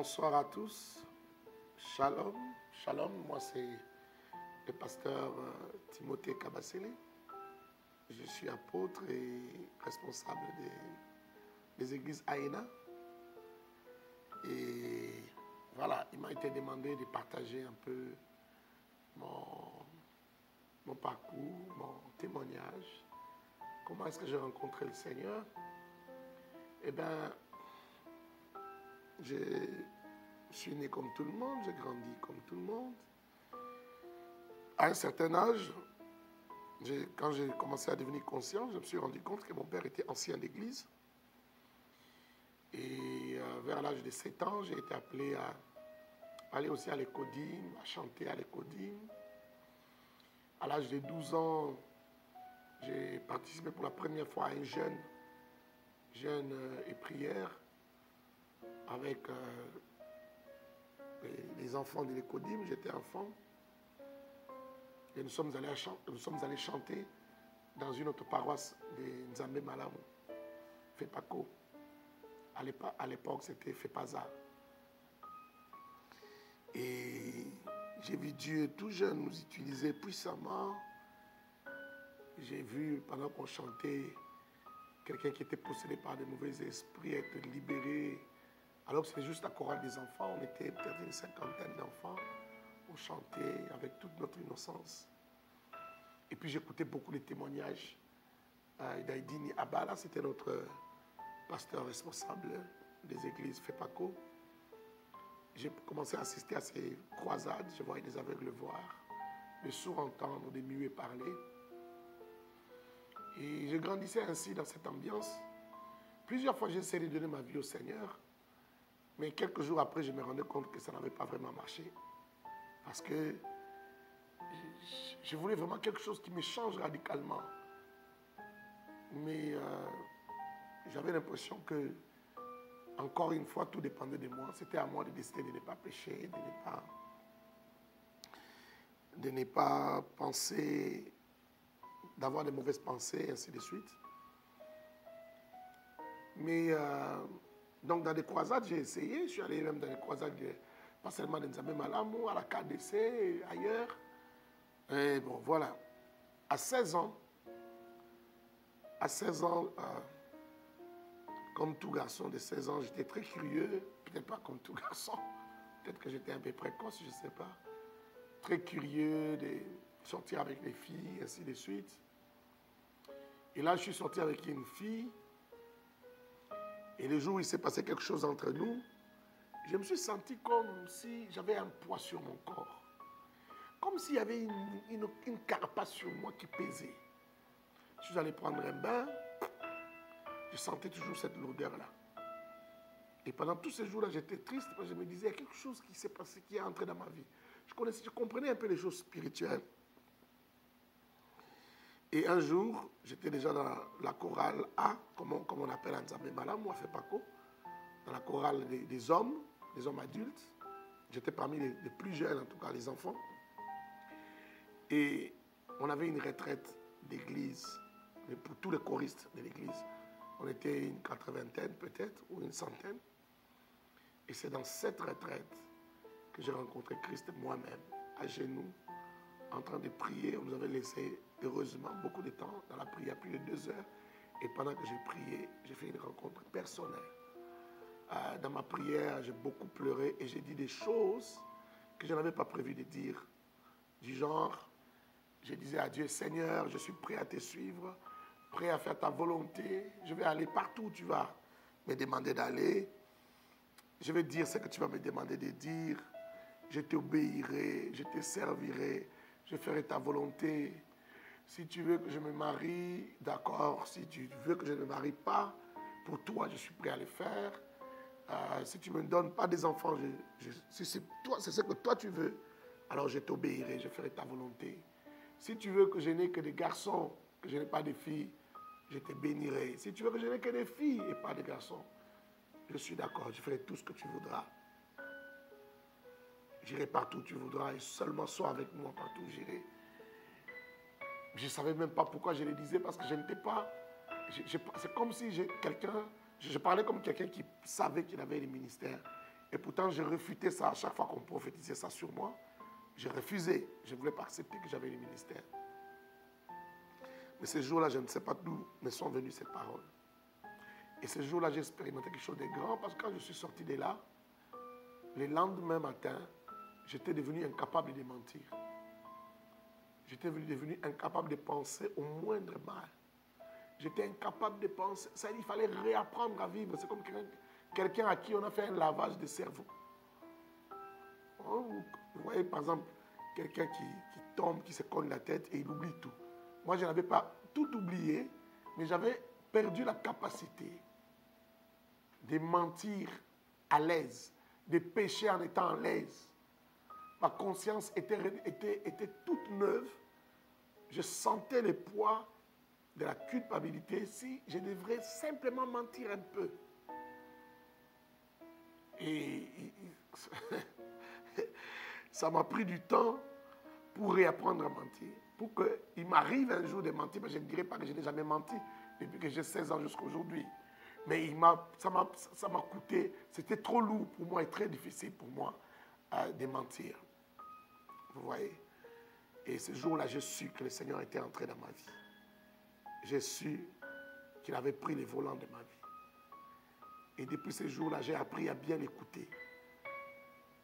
Bonsoir à tous. Shalom. Shalom, moi c'est le pasteur Timothée Kabasele. Je suis apôtre et responsable des églises AENA. Et voilà, il m'a été demandé de partager un peu mon parcours, mon témoignage. Comment est-ce que j'ai rencontré le Seigneur? Eh bien, je suis né comme tout le monde, j'ai grandi comme tout le monde. À un certain âge, quand j'ai commencé à devenir conscient, je me suis rendu compte que mon père était ancien d'église. Et vers l'âge de 7 ans, j'ai été appelé à aller aussi à l'écodime, à chanter à l'écodime. À l'âge de 12 ans, j'ai participé pour la première fois à un jeûne et prière avec les enfants de l'écodime. J'étais enfant. Et nous sommes allés chanter dans une autre paroisse de Nzambe Malamu, Fepako. À l'époque, c'était Fepaza. Et j'ai vu Dieu tout jeune nous utiliser puissamment. J'ai vu, pendant qu'on chantait, quelqu'un qui était possédé par de mauvais esprits être libéré. Alors que c'était juste la chorale des enfants. On était peut-être une cinquantaine d'enfants. On chantait avec toute notre innocence. Et puis j'écoutais beaucoup de témoignages d'Aïdini Abala, c'était notre pasteur responsable des églises FEPACO. J'ai commencé à assister à ces croisades, je voyais des aveugles voir, des sourds entendre, des muets parler. Et je grandissais ainsi dans cette ambiance. Plusieurs fois, j'ai essayé de donner ma vie au Seigneur, mais quelques jours après, je me rendais compte que ça n'avait pas vraiment marché. Parce que je voulais vraiment quelque chose qui me change radicalement. Mais j'avais l'impression que, encore une fois, tout dépendait de moi. C'était à moi de décider de ne pas pécher, de ne pas penser, d'avoir de mauvaises pensées, ainsi de suite. Mais donc dans des croisades, j'ai essayé. Je suis allé même dans des croisades, pas seulement de Nzambe Malamu, à la KDC, et ailleurs. Et bon, voilà. À 16 ans, comme tout garçon de 16 ans, j'étais très curieux. Peut-être pas comme tout garçon. Peut-être que j'étais un peu précoce, je ne sais pas. Très curieux de sortir avec les filles, ainsi de suite. Et là, je suis sorti avec une fille. Et le jour où il s'est passé quelque chose entre nous, je me suis senti comme si j'avais un poids sur mon corps. Comme s'il y avait une carapace sur moi qui pesait. Je suis allé prendre un bain, je sentais toujours cette lourdeur-là. Et pendant tous ces jours-là, j'étais triste parce que je me disais, il y a quelque chose qui s'est passé, qui est entré dans ma vie. Je comprenais un peu les choses spirituelles. Et un jour, j'étais déjà dans la chorale A, comme on appelle en Nzambe Malamu, à Fepako, dans la chorale des hommes adultes. J'étais parmi les plus jeunes, en tout cas les enfants. Et on avait une retraite d'église, pour tous les choristes de l'église. On était une 80aine peut-être, ou une centaine. Et c'est dans cette retraite que j'ai rencontré Christ moi-même, à genoux, en train de prier. On nous avait laissé, heureusement, beaucoup de temps dans la prière, plus de 2 heures. Et pendant que j'ai prié, j'ai fait une rencontre personnelle. Dans ma prière, j'ai beaucoup pleuré et j'ai dit des choses que je n'avais pas prévu de dire. Du genre, je disais à Dieu, Seigneur, je suis prêt à te suivre, prêt à faire ta volonté. Je vais aller partout où tu vas me demander d'aller. Je vais dire ce que tu vas me demander de dire. Je t'obéirai, je te servirai, je ferai ta volonté. Si tu veux que je me marie, d'accord. Si tu veux que je ne me marie pas, pour toi, je suis prêt à le faire. Si tu ne me donnes pas des enfants, si c'est ce que toi tu veux, alors je t'obéirai, je ferai ta volonté. Si tu veux que je n'ai que des garçons, que je n'ai pas de filles, je te bénirai. Si tu veux que je n'ai que des filles et pas de garçons, je suis d'accord, je ferai tout ce que tu voudras. J'irai partout où tu voudras et seulement sois avec moi partout où j'irai. Je ne savais même pas pourquoi je le disais parce que je n'étais pas... C'est comme si je parlais comme quelqu'un qui savait qu'il avait le ministère Et pourtant, je refutais ça à chaque fois qu'on prophétisait ça sur moi. J'ai refusé. Je ne voulais pas accepter que j'avais le ministère. Mais ce jour-là, je ne sais pas d'où me sont venues ces paroles. Et ce jour-là, j'ai expérimenté quelque chose de grand parce que quand je suis sorti de là, le lendemain matin, j'étais devenu incapable de mentir. J'étais devenu incapable de penser au moindre mal. J'étais incapable de penser. Ça, il fallait réapprendre à vivre. C'est comme quelqu'un à qui on a fait un lavage de cerveau. Vous voyez, par exemple, quelqu'un qui tombe, qui se cogne la tête et il oublie tout. Moi, je n'avais pas tout oublié, mais j'avais perdu la capacité de mentir à l'aise, de pécher en étant à l'aise. Ma conscience était toute neuve. Je sentais le poids de la culpabilité si je devrais simplement mentir un peu. Et ça m'a pris du temps pour réapprendre à mentir. Pour qu'il m'arrive un jour de mentir, mais je ne dirais pas que je n'ai jamais menti depuis que j'ai 16 ans jusqu'à aujourd'hui. Mais ça m'a coûté, c'était trop lourd pour moi et très difficile pour moi de mentir. Vous voyez? Et ce jour-là, j'ai su que le Seigneur était entré dans ma vie. J'ai su qu'il avait pris les volants de ma vie. Et depuis ce jour-là, j'ai appris à bien l'écouter,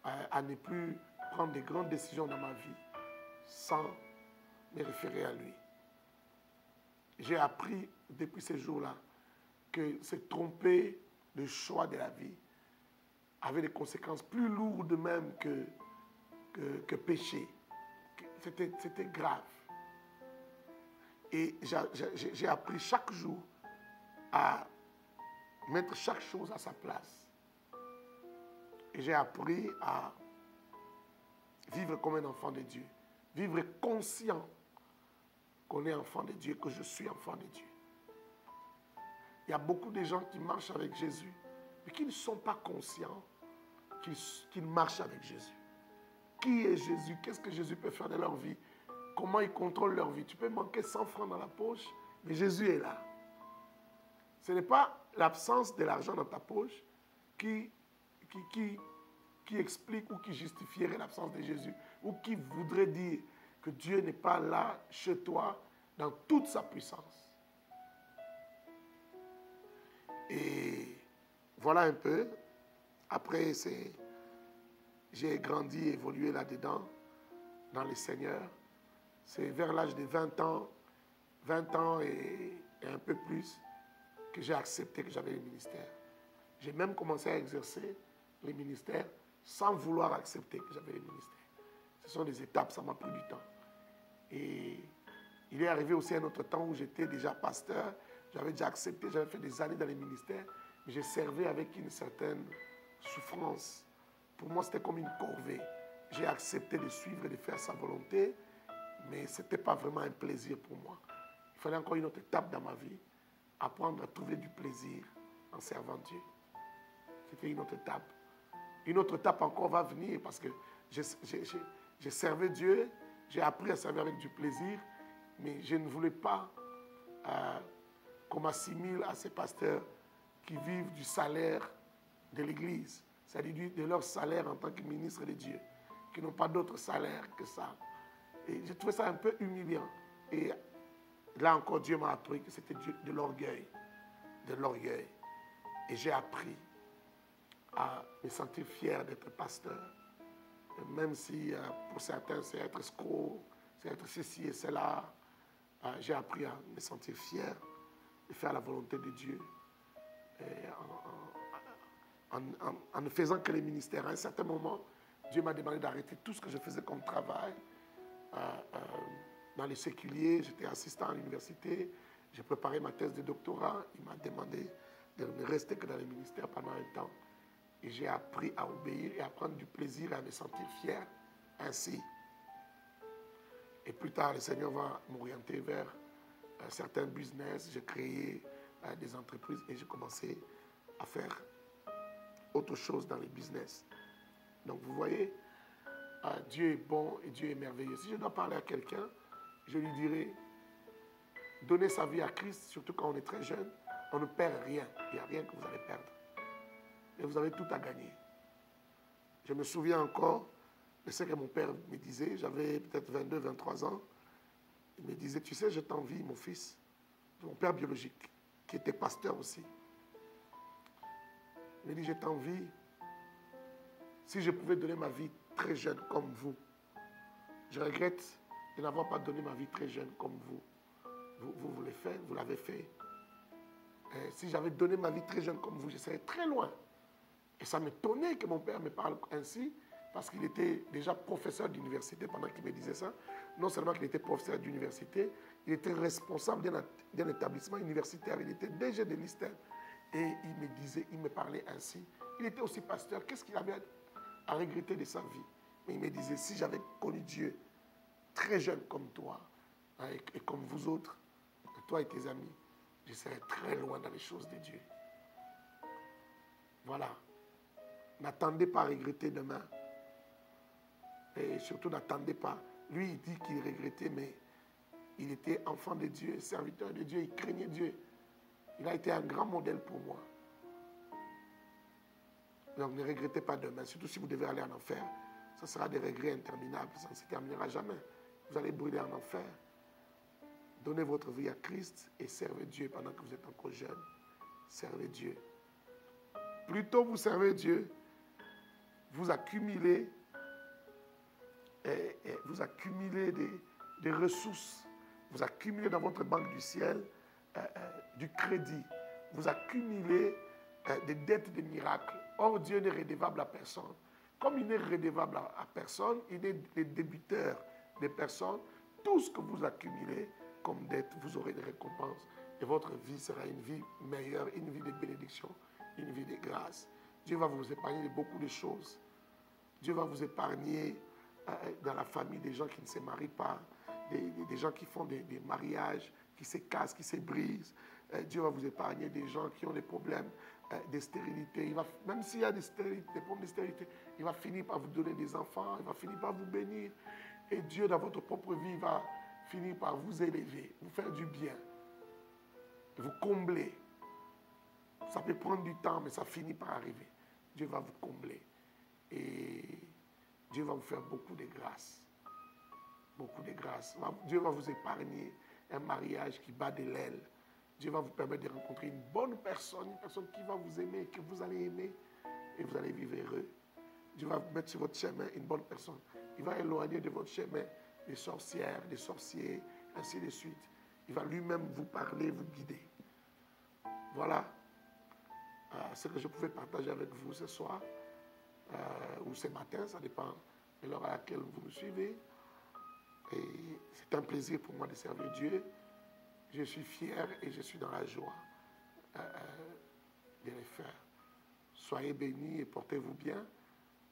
à ne plus prendre de grandes décisions dans ma vie sans me référer à lui. J'ai appris depuis ce jour-là que se tromper de choix de la vie avait des conséquences plus lourdes même que pécher. C'était grave. Et j'ai appris chaque jour à mettre chaque chose à sa place. Et j'ai appris à vivre comme un enfant de Dieu. Vivre conscient qu'on est enfant de Dieu, que je suis enfant de Dieu. Il y a beaucoup de gens qui marchent avec Jésus, mais qui ne sont pas conscients qu'ils marchent avec Jésus. Qui est Jésus? Qu'est-ce que Jésus peut faire de leur vie? Comment il contrôle leur vie? Tu peux manquer 100 francs dans la poche, mais Jésus est là. Ce n'est pas l'absence de l'argent dans ta poche qui explique ou qui justifierait l'absence de Jésus, ou qui voudrait dire que Dieu n'est pas là chez toi dans toute sa puissance. Et voilà un peu. Après, j'ai grandi, évolué là-dedans, dans le Seigneur. C'est vers l'âge de 20 ans et un peu plus, que j'ai accepté que j'avais le ministère. J'ai même commencé à exercer le ministère sans vouloir accepter que j'avais le ministère. Ce sont des étapes, ça m'a pris du temps. Et il est arrivé aussi un autre temps où j'étais déjà pasteur, j'avais déjà accepté, j'avais fait des années dans le ministère, mais j'ai servi avec une certaine souffrance. Pour moi, c'était comme une corvée. J'ai accepté de suivre et de faire sa volonté, mais ce n'était pas vraiment un plaisir pour moi. Il fallait encore une autre étape dans ma vie, apprendre à trouver du plaisir en servant Dieu. C'était une autre étape. Une autre étape encore va venir parce que j'ai servi Dieu, j'ai appris à servir avec du plaisir, mais je ne voulais pas qu'on m'assimile à ces pasteurs qui vivent du salaire de l'Église, c'est-à-dire de leur salaire en tant que ministre de Dieu, qui n'ont pas d'autre salaire que ça. Et j'ai trouvé ça un peu humiliant. Et là encore, Dieu m'a appris que c'était de l'orgueil. De l'orgueil. Et j'ai appris à me sentir fier d'être pasteur. Même si pour certains, c'est être escroc, c'est être ceci et cela. J'ai appris à me sentir fier de faire la volonté de Dieu. En ne faisant que les ministères. À un certain moment, Dieu m'a demandé d'arrêter tout ce que je faisais comme travail. Dans les séculiers, j'étais assistant à l'université, j'ai préparé ma thèse de doctorat. Il m'a demandé de ne rester que dans les ministères pendant un temps. Et j'ai appris à obéir et à prendre du plaisir et à me sentir fier ainsi. Et plus tard, le Seigneur va m'orienter vers certains business. J'ai créé des entreprises et j'ai commencé à faire autre chose dans les business. Donc vous voyez, Dieu est bon et Dieu est merveilleux. Si je dois parler à quelqu'un, je lui dirais, donner sa vie à Christ, surtout quand on est très jeune, on ne perd rien. Il n'y a rien que vous allez perdre. Et vous avez tout à gagner. Je me souviens encore de ce que mon père me disait. J'avais peut-être 22, 23 ans. Il me disait, tu sais, je t'envie, mon fils, mon père biologique, qui était pasteur aussi. Il me dit, je t'envie. Si je pouvais donner ma vie très jeune comme vous, je regrette de n'avoir pas donné ma vie très jeune comme vous. Vous l'avez fait, vous l'avez fait. Et si j'avais donné ma vie très jeune comme vous, je serais très loin. Et ça m'étonnait que mon père me parle ainsi, parce qu'il était déjà professeur d'université pendant qu'il me disait ça. Non seulement qu'il était professeur d'université, il était responsable d'un établissement universitaire. Il était DG de l'ISTEM. Et il me disait, il me parlait ainsi. Il était aussi pasteur. Qu'est-ce qu'il avait à regretter de sa vie? Mais il me disait, si j'avais connu Dieu très jeune comme toi, et comme vous autres, toi et tes amis, je serais très loin dans les choses de Dieu. Voilà. N'attendez pas à regretter demain. Et surtout, n'attendez pas. Lui, il dit qu'il regrettait, mais il était enfant de Dieu, serviteur de Dieu, il craignait Dieu. Il a été un grand modèle pour moi. Donc, ne regrettez pas demain. Surtout si vous devez aller en enfer. Ce sera des regrets interminables. Ça ne se terminera jamais. Vous allez brûler en enfer. Donnez votre vie à Christ et servez Dieu pendant que vous êtes encore jeune. Servez Dieu. Plus tôt vous servez Dieu, vous accumulez, des ressources. Vous accumulez dans votre banque du ciel du crédit. Vous accumulez des dettes de miracles. Or, Dieu n'est redevable à personne. Comme il n'est redevable à personne, il est le débiteur des personnes. Tout ce que vous accumulez comme dette, vous aurez des récompenses. Et votre vie sera une vie meilleure, une vie de bénédiction, une vie de grâce. Dieu va vous épargner de beaucoup de choses. Dieu va vous épargner dans la famille des gens qui ne se marient pas, des gens qui font des mariages, qui se cassent, qui se brisent. Dieu va vous épargner des gens qui ont des problèmes de stérilité. Même s'il y a des problèmes de stérilité, il va finir par vous donner des enfants, il va finir par vous bénir. Et Dieu, dans votre propre vie, va finir par vous élever, vous faire du bien, vous combler. Ça peut prendre du temps, mais ça finit par arriver. Dieu va vous combler. Et Dieu va vous faire beaucoup de grâce. Beaucoup de grâce. Dieu va vous épargner un mariage qui bat de l'aile. Dieu va vous permettre de rencontrer une bonne personne, une personne qui va vous aimer, que vous allez aimer, et vous allez vivre heureux. Dieu va vous mettre sur votre chemin une bonne personne. Il va éloigner de votre chemin des sorcières, des sorciers, ainsi de suite. Il va lui-même vous parler, vous guider. Voilà ce que je pouvais partager avec vous ce soir ou ce matin, ça dépend de l'heure à laquelle vous me suivez. Et c'est un plaisir pour moi de servir Dieu. Je suis fier et je suis dans la joie de le faire. Soyez bénis et portez-vous bien.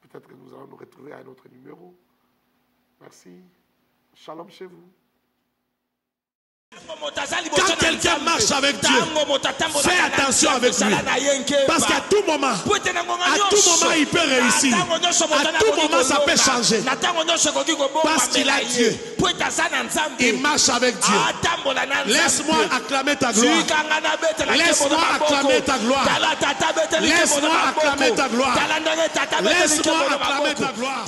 Peut-être que nous allons nous retrouver à un autre numéro. Merci. Shalom chez vous. Quand quelqu'un marche avec Dieu, fais attention avec lui. Parce qu'à tout moment, il peut réussir. À tout moment, ça peut changer. Parce qu'il a Dieu. Il marche avec Dieu. Laisse-moi acclamer ta gloire. Laisse-moi acclamer ta gloire. Laisse-moi acclamer ta gloire. Laisse-moi acclamer ta gloire.